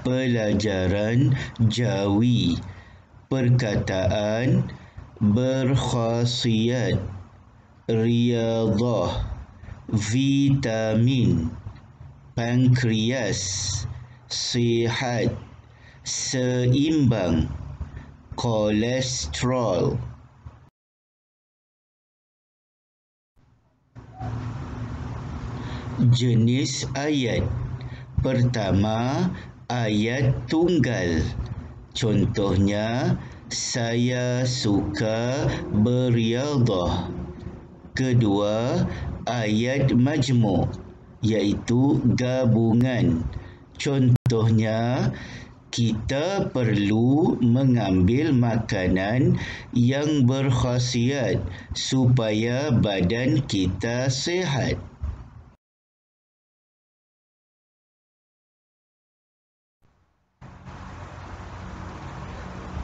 pelajaran Jawi, perkataan berkhasiat, riyadhah, vitamin, pankreas, sihat, seimbang, kolesterol. Jenis ayat. Pertama, ayat tunggal. Contohnya, saya suka berriyadhah. Kedua, ayat majmuk, iaitu gabungan. Contohnya, kita perlu mengambil makanan yang berkhasiat supaya badan kita sihat.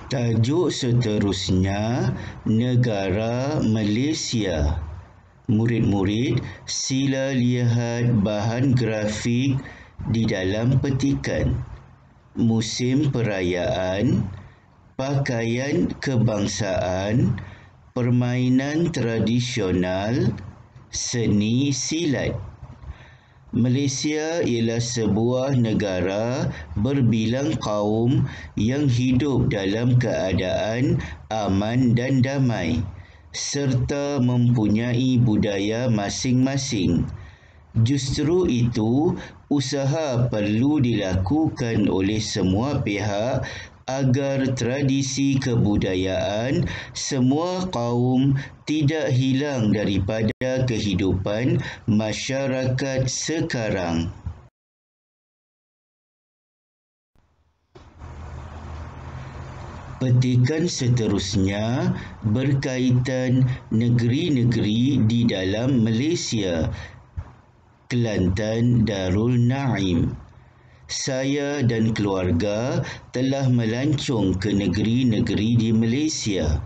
Tajuk seterusnya, negara Malaysia. Murid-murid, sila lihat bahan grafik di dalam petikan. Musim perayaan, pakaian kebangsaan, permainan tradisional, seni silat. Malaysia ialah sebuah negara berbilang kaum yang hidup dalam keadaan aman dan damai serta mempunyai budaya masing-masing. Justru itu, usaha perlu dilakukan oleh semua pihak agar tradisi kebudayaan semua kaum tidak hilang daripada kehidupan masyarakat sekarang. Petikan seterusnya berkaitan negeri-negeri di dalam Malaysia. Kelantan Darul Naim. Saya dan keluarga telah melancong ke negeri-negeri di Malaysia.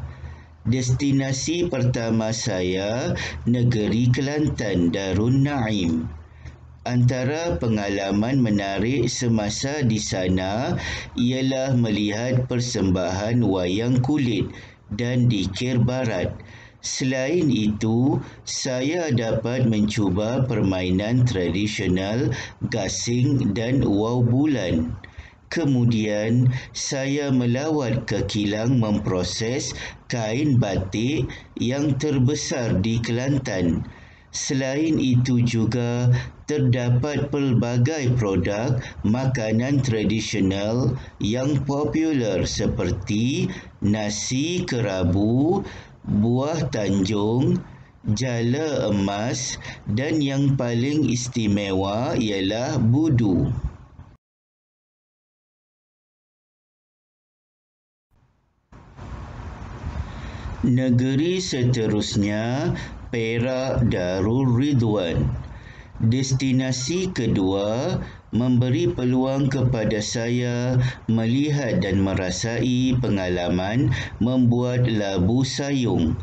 Destinasi pertama saya, negeri Kelantan Darul Naim. Antara pengalaman menarik semasa di sana ialah melihat persembahan wayang kulit dan dikir barat. Selain itu, saya dapat mencuba permainan tradisional gasing dan wau bulan. Kemudian, saya melawat ke kilang memproses kain batik yang terbesar di Kelantan. Selain itu juga, terdapat pelbagai produk makanan tradisional yang popular seperti nasi kerabu, buah tanjung, jala emas dan yang paling istimewa ialah budu. Negeri seterusnya, Perak Darul Ridwan. Destinasi kedua memberi peluang kepada saya melihat dan merasai pengalaman membuat labu sayung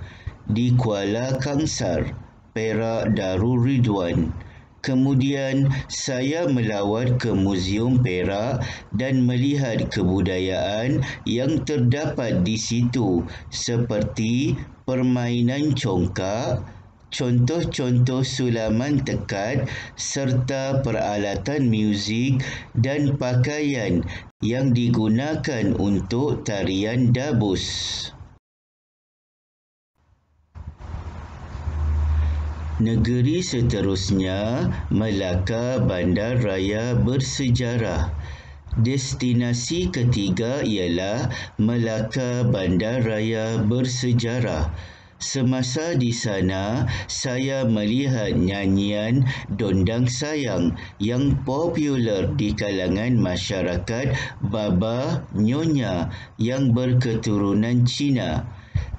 di Kuala Kangsar, Perak Darul Ridwan. Kemudian saya melawat ke Muzium Perak dan melihat kebudayaan yang terdapat di situ seperti permainan congkak, contoh-contoh sulaman tekad serta peralatan muzik dan pakaian yang digunakan untuk tarian dabus. Negeri seterusnya, Melaka Bandar Raya Bersejarah. Destinasi ketiga ialah Melaka Bandar Raya Bersejarah. Semasa di sana, saya melihat nyanyian Dondang Sayang yang popular di kalangan masyarakat Baba Nyonya yang berketurunan Cina.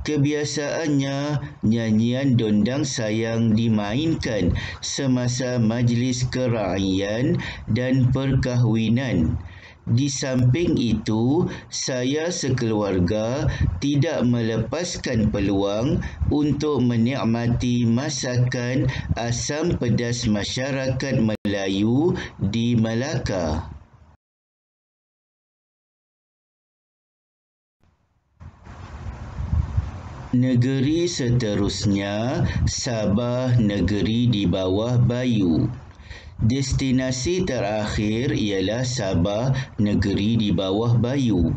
Kebiasaannya, nyanyian Dondang Sayang dimainkan semasa majlis keraian dan perkahwinan. Di samping itu, saya sekeluarga tidak melepaskan peluang untuk menikmati masakan asam pedas masyarakat Melayu di Melaka. Negeri seterusnya, Sabah negeri di bawah Bayu. Destinasi terakhir ialah Sabah negeri di bawah Bayu.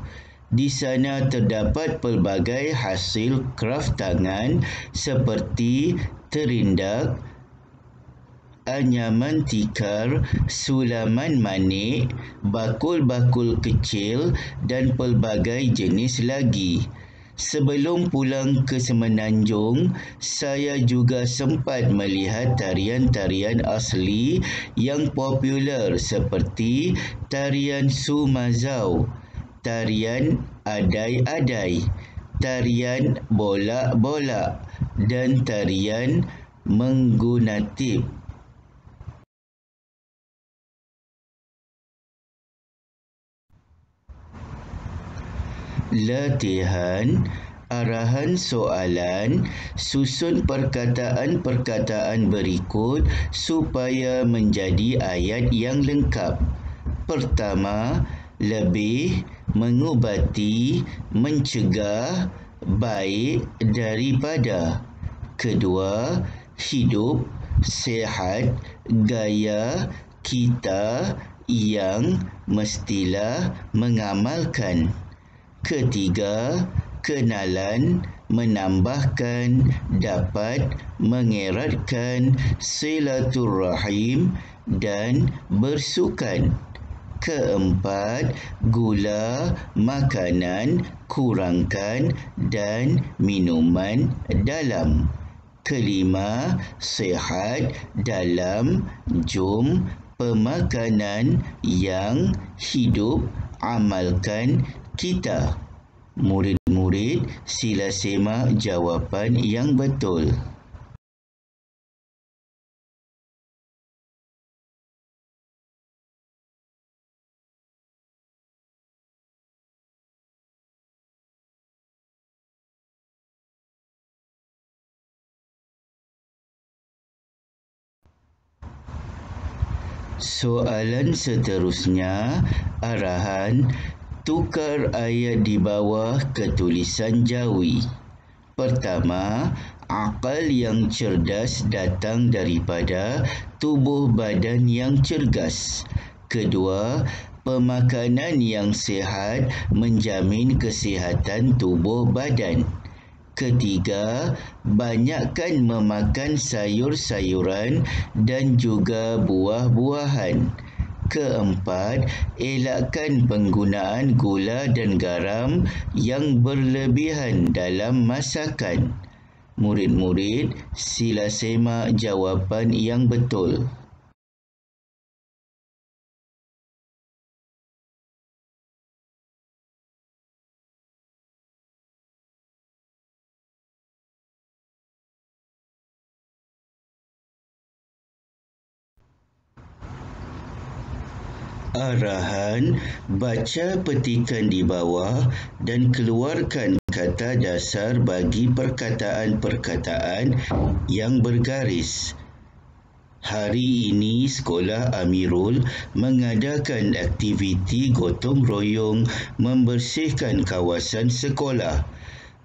Di sana terdapat pelbagai hasil kraf tangan seperti terindak, anyaman tikar, sulaman manik, bakul-bakul kecil dan pelbagai jenis lagi. Sebelum pulang ke Semenanjung, saya juga sempat melihat tarian-tarian asli yang popular seperti tarian Sumazau, tarian Adai-Adai, tarian Bolak-Bolak dan tarian Menggunatip. Latihan, arahan soalan, susun perkataan-perkataan berikut supaya menjadi ayat yang lengkap. Pertama, lebih, mengubati, mencegah, baik daripada. Kedua, hidup, sihat, gaya, kita, yang, mestilah mengamalkan. Ketiga, kenalan, menambahkan, dapat, mengeratkan, silaturrahim dan bersukan. Keempat, gula, makanan, kurangkan dan minuman dalam. Kelima, sihat, dalam, jom, pemakanan, yang, hidup, amalkan, kita. Murid-murid, sila semak jawapan yang betul. Soalan seterusnya, arahan, tukar ayat di bawah ke tulisan Jawi. Pertama, akal yang cerdas datang daripada tubuh badan yang cergas. Kedua, pemakanan yang sihat menjamin kesihatan tubuh badan. Ketiga, banyakkan memakan sayur-sayuran dan juga buah-buahan. Keempat, elakkan penggunaan gula dan garam yang berlebihan dalam masakan. Murid-murid, sila semak jawapan yang betul. Arahan, baca petikan di bawah dan keluarkan kata dasar bagi perkataan-perkataan yang bergaris. Hari ini Sekolah Amirul mengadakan aktiviti gotong royong membersihkan kawasan sekolah.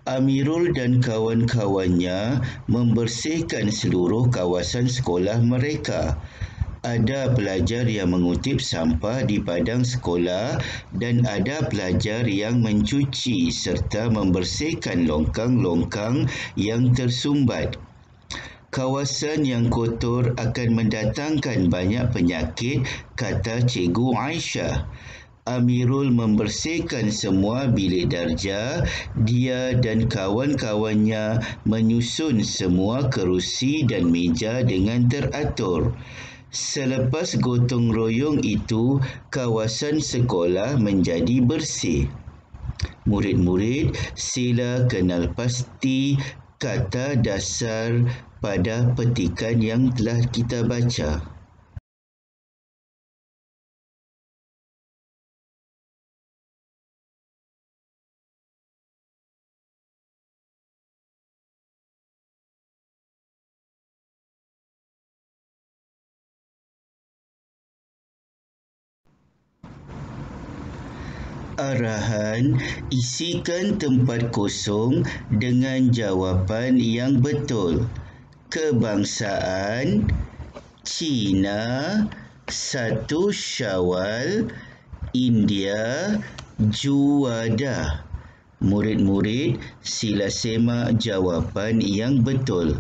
Amirul dan kawan-kawannya membersihkan seluruh kawasan sekolah mereka. Ada pelajar yang mengutip sampah di padang sekolah dan ada pelajar yang mencuci serta membersihkan longkang-longkang yang tersumbat. Kawasan yang kotor akan mendatangkan banyak penyakit, kata Cikgu Aisyah. Amirul membersihkan semua bilik darjah. Dia dan kawan-kawannya menyusun semua kerusi dan meja dengan teratur. Selepas gotong royong itu, kawasan sekolah menjadi bersih. Murid-murid, sila kenal pasti kata dasar pada petikan yang telah kita baca. Arahan, isikan tempat kosong dengan jawapan yang betul. Kebangsaan Cina, 1 Syawal, India, Juwadah. Murid-murid, sila semak jawapan yang betul.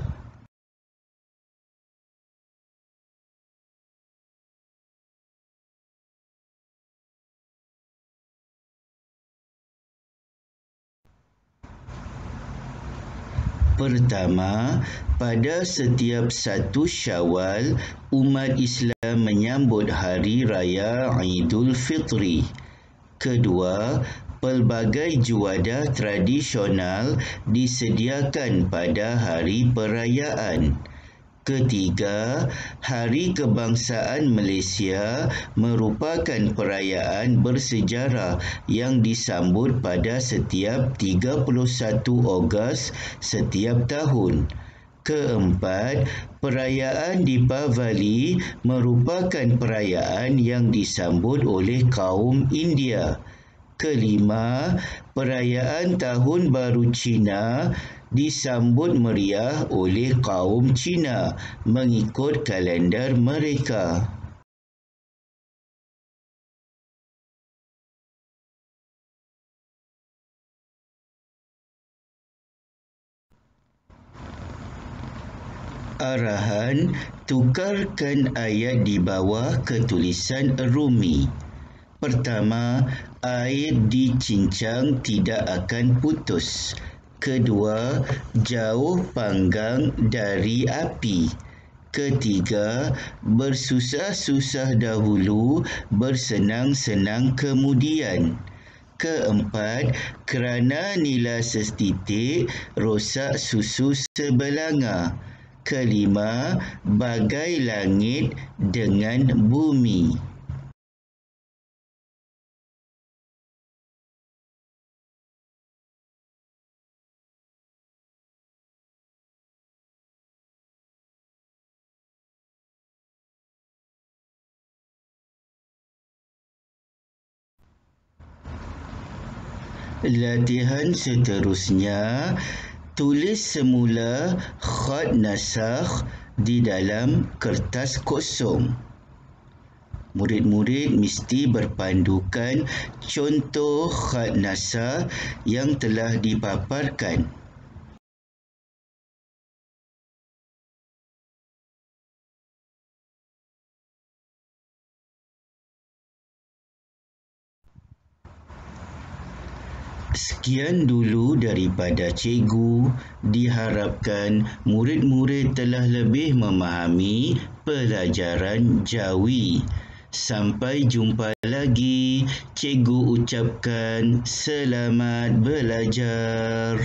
Pertama, pada setiap 1 Syawal, umat Islam menyambut Hari Raya Aidul Fitri. Kedua, pelbagai juadah tradisional disediakan pada hari perayaan. Ketiga, Hari Kebangsaan Malaysia merupakan perayaan bersejarah yang disambut pada setiap 31 Ogos setiap tahun. Keempat, perayaan Deepavali merupakan perayaan yang disambut oleh kaum India. Kelima, perayaan Tahun Baru Cina disambut meriah oleh kaum Cina mengikut kalender mereka. Arahan, tukarkan ayat di bawah ke tulisan Rumi. Pertama, air dicincang tidak akan putus. Kedua, jauh panggang dari api. Ketiga, bersusah-susah dahulu, bersenang-senang kemudian. Keempat, kerana nila setitik, rosak susu sebelanga. Kelima, bagai langit dengan bumi. Latihan seterusnya, tulis semula khat nasakh di dalam kertas kosong. Murid-murid mesti berpandukan contoh khat nasakh yang telah dipaparkan. Sekian dulu daripada cikgu. Diharapkan murid-murid telah lebih memahami pelajaran Jawi. Sampai jumpa lagi. Cikgu ucapkan selamat belajar.